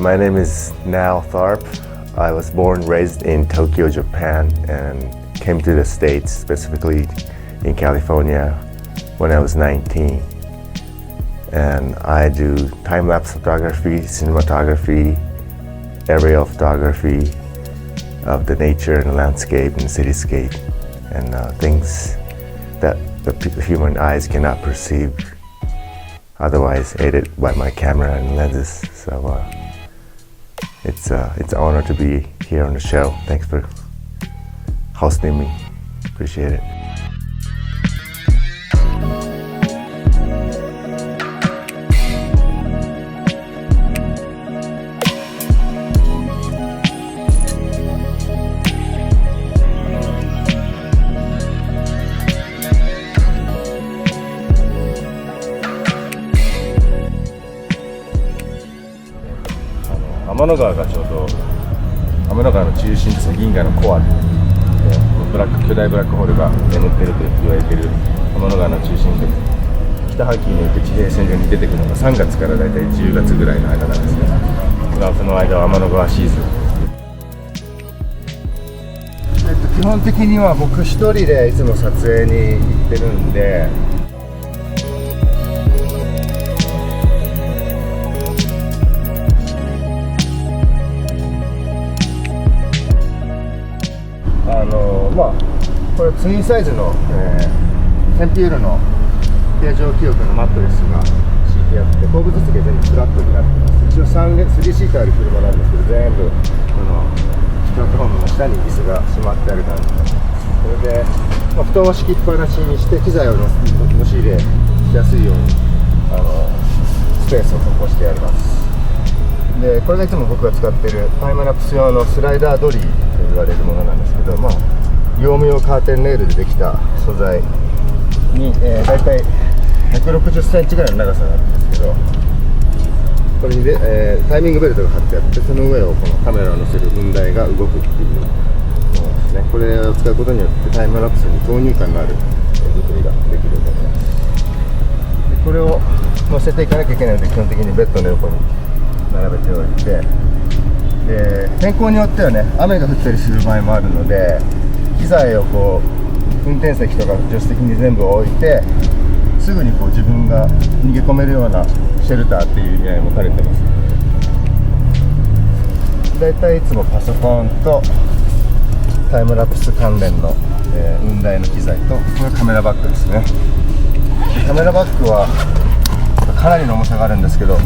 My name is Nao Tharp. I was born and raised in Tokyo, Japan, and came to the States, specifically in California, when I was 19. And I do time-lapse photography, cinematography, aerial photography of the nature and landscape and cityscape, and things that the human eyes cannot perceive, otherwise aided by my camera and lenses. So it's an honor to be here on the show. Thanks for hosting me. Appreciate it. 天の川がちょうど天の川の中心ですね。銀河のコアで巨大ブラックホールが眠っていると言われている天の川の中心で、北半球において地平線上に出てくるのが3月からだいたい10月ぐらいの間なんですね。その間は天の川シーズン。基本的には僕一人でいつも撮影に行ってるんで、これツインサイズの、テンピュールの形状記憶のマットレスが敷いてあって、後部座席が全部フラットになってます。一応3シーターある車なんですけど、全部このプラットフォームの下に椅子がしまってある感じです。それで、布団を敷きっぱなしにして機材をのし入れしやすいようにスペースを確保してあります。でこれがいつも僕が使っているタイムラプス用のスライダードリーと言われるものなんですけど、業務用カーテンレールでできた素材に、だいたい160センチぐらいの長さがあるんですけど、これにタイミングベルトが貼ってあって、その上をこのカメラを乗せる雲台が動くっていうものですね。これを使うことによってタイムラプスに投入感のある作りができると思います。でこれを乗せていかなきゃいけないので、基本的にベッドの横に並べておいて、で天候によってはね、雨が降ったりする場合もあるので、機材を運転席とか助手席に全部置いて、すぐに自分が逃げ込めるようなシェルターっていう意味合いも兼ねてます。だいたいいつもパソコンとタイムラプス関連の、雲台の機材と、これカメラバッグですね。カメラバッグはかなりの重さがあるんですけど、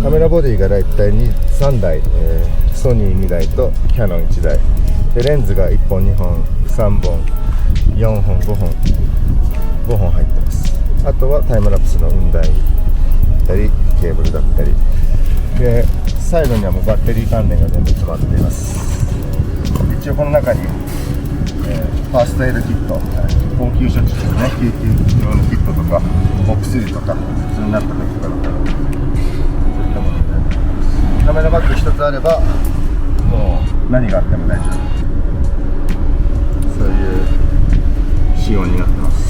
カメラボディがだいたい3台、ソニー2台とキヤノン1台で、レンズが1本2本3本4本5本入ってます。あとはタイムラプスの雲台だったりケーブルだったりで、サイドにはもうバッテリー関連が全部詰まっています。一応この中に、ファーストエイドキット、応急処置ですね、救急用のキットとかお薬とか、普通になった時とかだったらカメラバッグ一つあればもう何があっても大丈夫、そういう仕様になってます。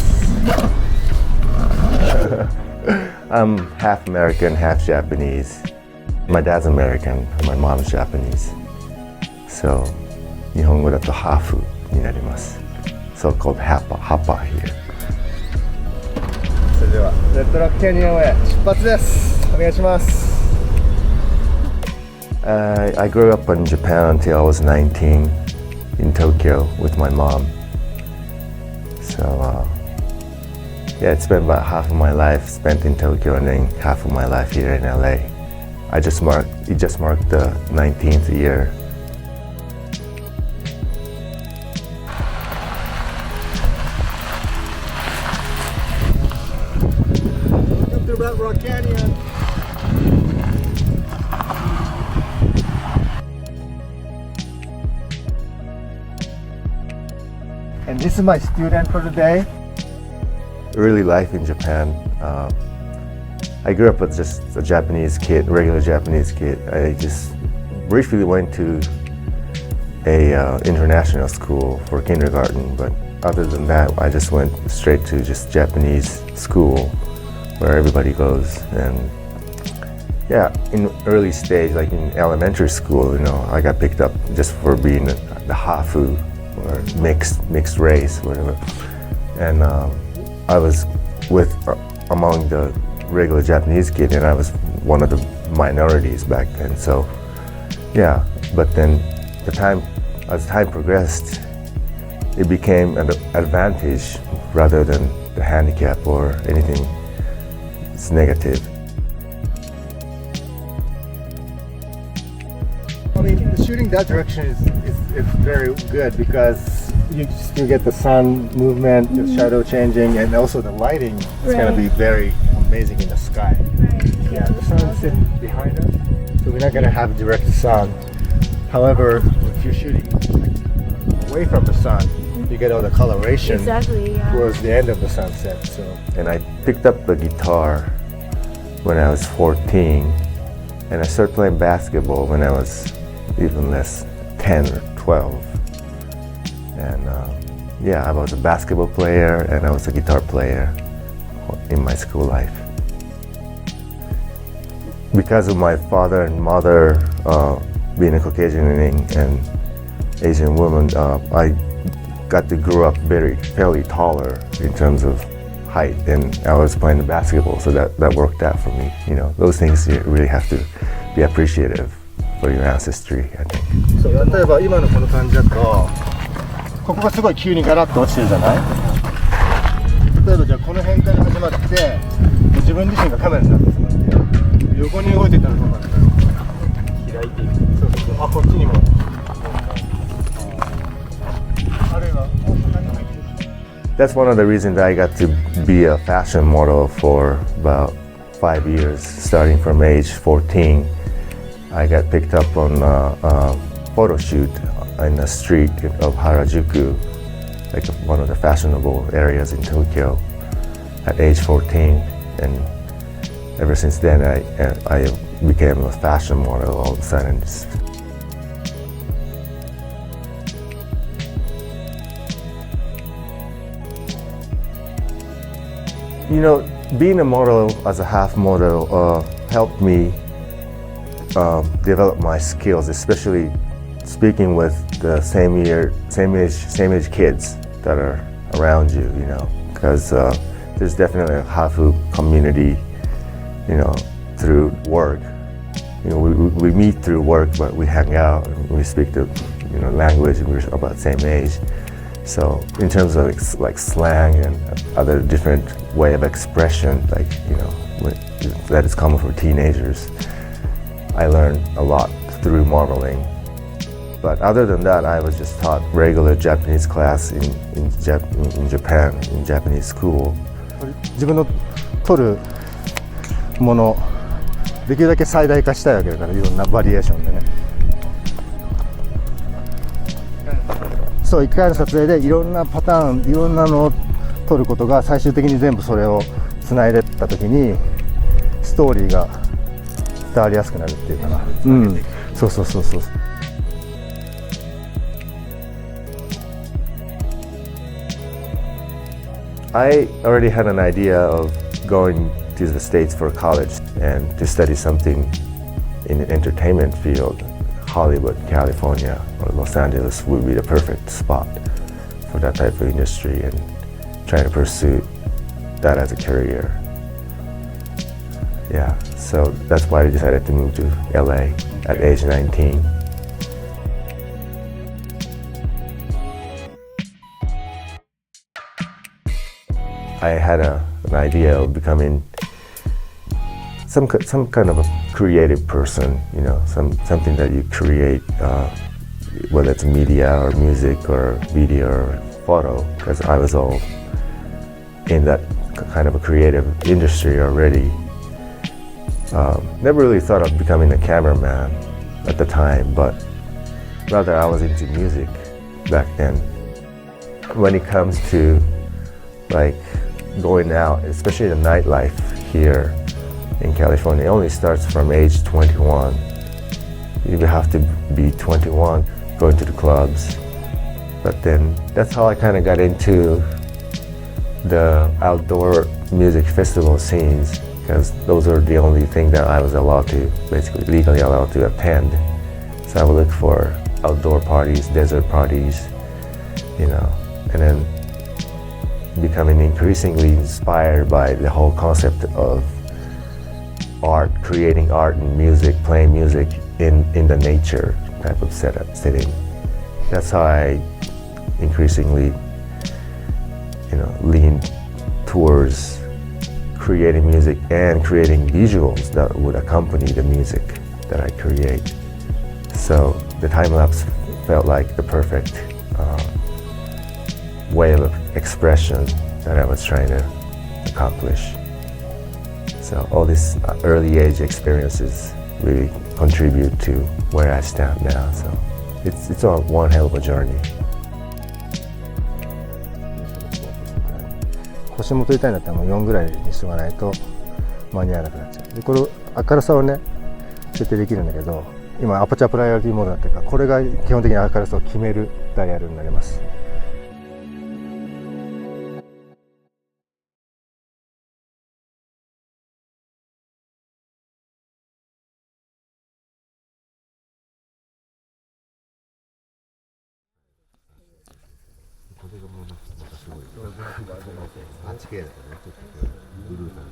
I'm half American, half Japanese. My dad's American, my mom's Japanese. So 日本語だとハーフになります。So called hapa here. それではレッドラックキャニオンへ出発です。お願いします。I grew up in Japan until I was 19 in Tokyo with my mom. So yeah, it's been about half of my life spent in Tokyo and then half of my life here in LA. It just marked the 19th year. Up to Red Rock Canyon. And this is my student for the day. Really life in Japan. I grew up as just a Japanese kid, regular Japanese kid. I just briefly went to a international school for kindergarten, but other than that, I just went straight to just Japanese school where everybody goes. And Yeah, in early stage, like in elementary school, I got picked up just for being the hafu or mixed race, whatever. And I was among the regular Japanese kid, and I was one of the minorities back then. So, yeah. But then, as time progressed, it became an advantage rather than the handicap or anything. It's negative. I mean, shooting that direction is very good because you still get the sun movement, the shadow changing, and also the lighting is going to be very amazing in the sky. Yeah, the sun is sitting behind us, so we're not going to have direct sun. However, if you're shooting away from the sun, you get all the coloration towards the end of the sunset. So. And I picked up the guitar when I was 14, and I started playing basketball when I was even less, 10 or 12. And yeah, I was a basketball player and I was a guitar player in my school life. Because of my father and mother being a Caucasian and Asian woman, I got to grow up fairly taller in terms of height, and I was playing basketball, so that worked out for me. Those things you really have to be appreciative for your ancestry, I think. そう、例えば今のこの感じだと、ここがすごい急にガラッと落ちてるじゃない？例えばじゃあこの辺から始まって、自分自身がカメラになってしまって、横に動いてたらどうなるか開いていく。そうそうそう。あ、こっちにも。あるいはもうそんなに入ってる。That's one of the reasons I got to be a fashion model for about 5 years, starting from age 14. I got picked up on a photo shoot in the street of Harajuku, like one of the fashionable areas in Tokyo, at age 14. And ever since then, I became a fashion model all of a sudden. Being a model as a half model helped me develop my skills, especially speaking with the same age kids that are around you, because there's definitely a hafu community, through work. We meet through work, but we hang out and we speak the language, and we're about the same age. So in terms of like slang and other different way of expression, that is common for teenagers, I learned a lot through modeling. But other than that, I was just taught regular Japanese class in Japan, in Japanese school. 自分の撮るものできるだけ最大化したいわけだから、いろんなバリエーションでね。そう、1回の撮影でいろんなパターン、いろんなのを撮ることが最終的に全部それをつないでった時にストーリーが伝わりやすくなるっていうかな。うん、そうそうそうそう。I already had an idea of going to the States for college and to study something in the entertainment field. Hollywood, California, or Los Angeles would be the perfect spot for that type of industry, and trying to pursue that as a career. Yeah, so that's why I decided to move to LA at age 19. I had an idea of becoming some kind of a creative person, something that you create, whether it's media or music or video or photo, because I was all in that kind of a creative industry already. Never really thought of becoming a cameraman at the time, but rather I was into music back then. When it comes to like going out, especially the nightlife here in California, it only starts from age 21. You have to be 21 going to the clubs. But then that's how I kind of got into the outdoor music festival scenes, because those are the only thing that I was allowed to, basically legally allowed to attend. So I would look for outdoor parties, desert parties, you know, and then becoming increasingly inspired by the whole concept of art, creating art and music, playing music in the nature type of setting. That's how I increasingly, you know, lean towards creating music and creating visuals that would accompany the music that I create. So the time-lapse felt like the perfect way of expression that I was trying to accomplish. So all these early age experiences really contribute to where I stand now. So it's one hell of a journey. 星も撮りたいんだったらもう4ぐらいにしとかないと間に合わなくなっちゃう。でこれ明るさをね設定できるんだけど、今アパチャープライオリティモードだっていうか、これが基本的に明るさを決めるダイヤルになります。8K だからね、ちょっとブルーさん。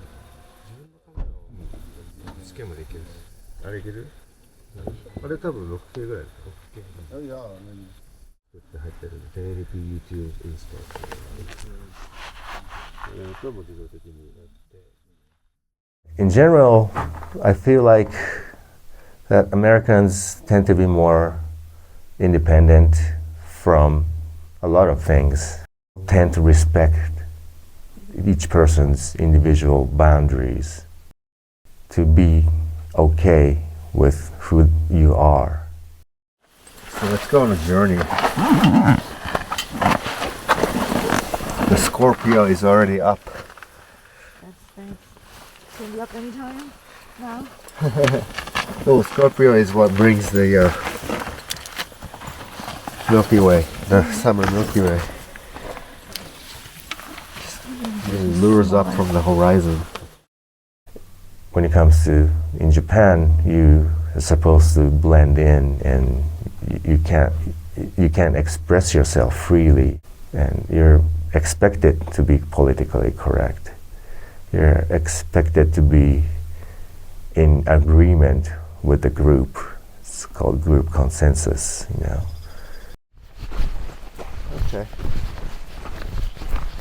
試験もできる。あれいける？あれ多分 6K ぐらいですか？ 6K。いや、何？入ってる。1080p YouTube インストール。これも自動的にやって。In general, I feel like that Americans tend to be more independent from a lot of things, tend to respect each person's individual boundaries, to be okay with who you are. So let's go on a journey. The Scorpio is already up. That's nice. Can you up anytime now? Oh, Scorpio is what brings the Milky Way, the summer Milky Way. It lures up from the horizon. When it comes to in Japan, you are supposed to blend in, and you can't express yourself freely, and you're expected to be politically correct. You're expected to be in agreement with the group. It's called group consensus, you know. Okay.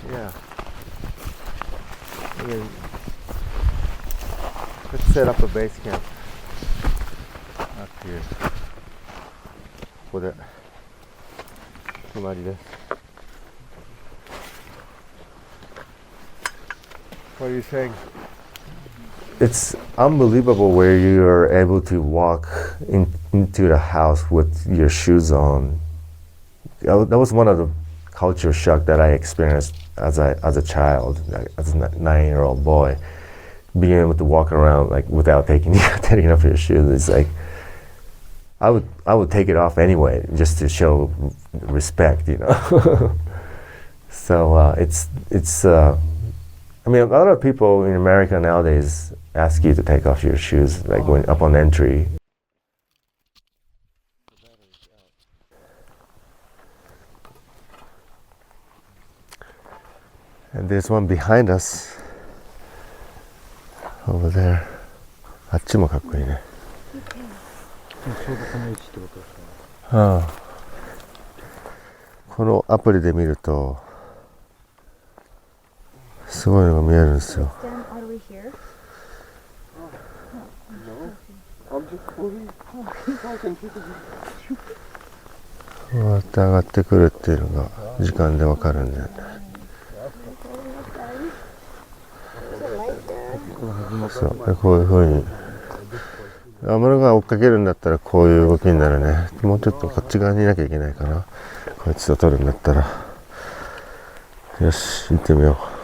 Yeah. Let's set up a base camp up here. ここで決まりです。What are you saying? It's unbelievable where you are able to walk into the house with your shoes on. That was one of the culture shock that I experienced as a child, as a 9-year-old boy, being able to walk around like without taking off your shoes. It's like I would take it off anyway just to show respect, you know. So it's I mean, a lot of people in America nowadays ask you to take off your shoes like when upon entry. And there's one behind us over there. あっちもかっこいいね。ちょうどこの位置ってことですね。はあ、このアプリで見るとすごいのが見えるんですよ。こうやって上がってくるっていうのが時間でわかるんだよね。そうでこういうふうに安室が追っかけるんだったらこういう動きになるね。もうちょっとこっち側にいなきゃいけないかな。こいつと撮るんだったら。よし、行ってみよう。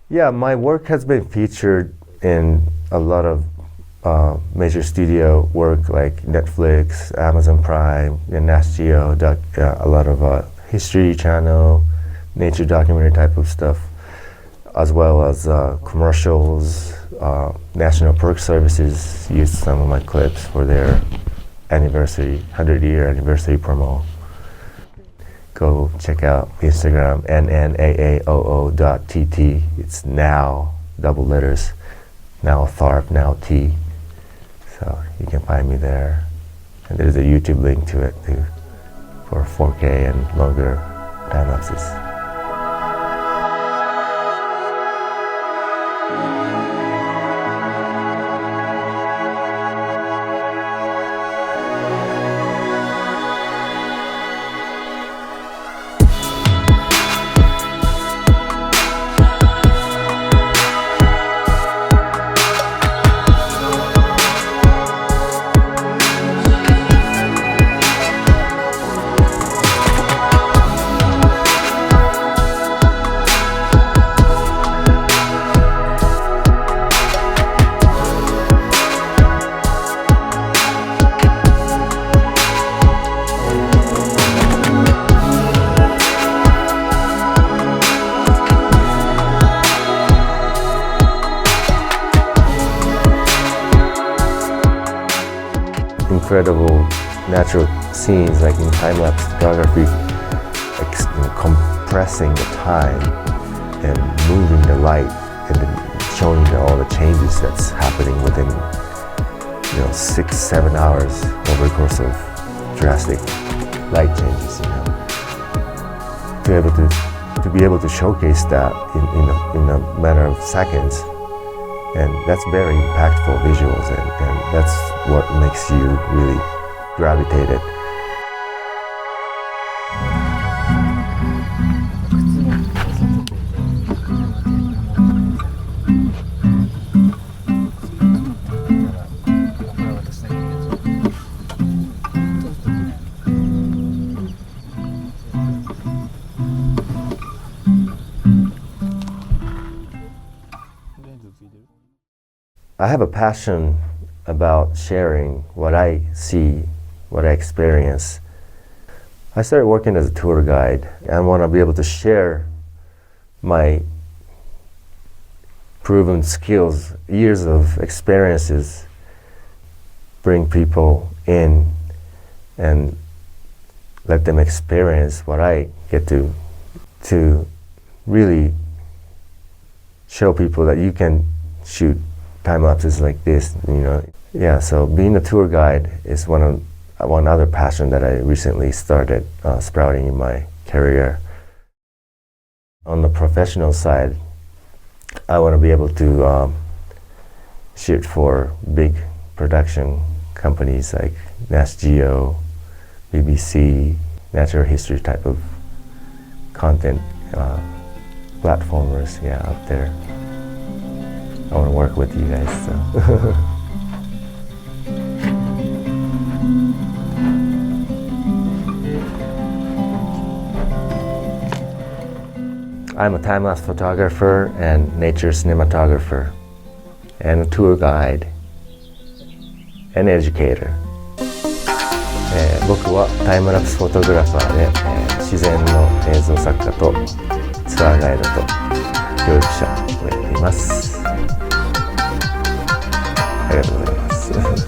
Yeah, my work has been featured in a lot of major studio work like Netflix, Amazon Prime, and Nat Geo, a lot of history channel, nature documentary type of stuff, as well as commercials. National Park Services used some of my clips for their anniversary, 100-year anniversary promo. Go check out Instagram, nnaoo.tt. It's now, double letters, now Tharp, now T. So you can find me there. And there's a YouTube link to it too, for 4K and longer time lapses. Incredible natural scenes like in time-lapse photography, compressing the time and moving the light and then showing all the changes that's happening within 6-7 hours over the course of drastic light changes. To be able to showcase that in a matter of seconds. And that's very impactful visuals, and that's what makes you really gravitate it. I have a passion about sharing what I see, what I experience. I started working as a tour guide. I want to be able to share my proven skills, years of experiences, bring people in and let them experience what I get to really show people that you can shoot time lapses like this, Yeah, so being a tour guide is one other passion that I recently started sprouting in my career. On the professional side, I want to be able to shoot for big production companies like Nat Geo, BBC, natural history type of content platformers, out there. I want to work with you guys, so. I'm a time-lapse photographer and nature cinematographer, and a tour guide, and educator. 僕はタイムラプスフォトグラファーで、自然の映像作家とツアーガイドと教育者をやっています。ありがとうございます。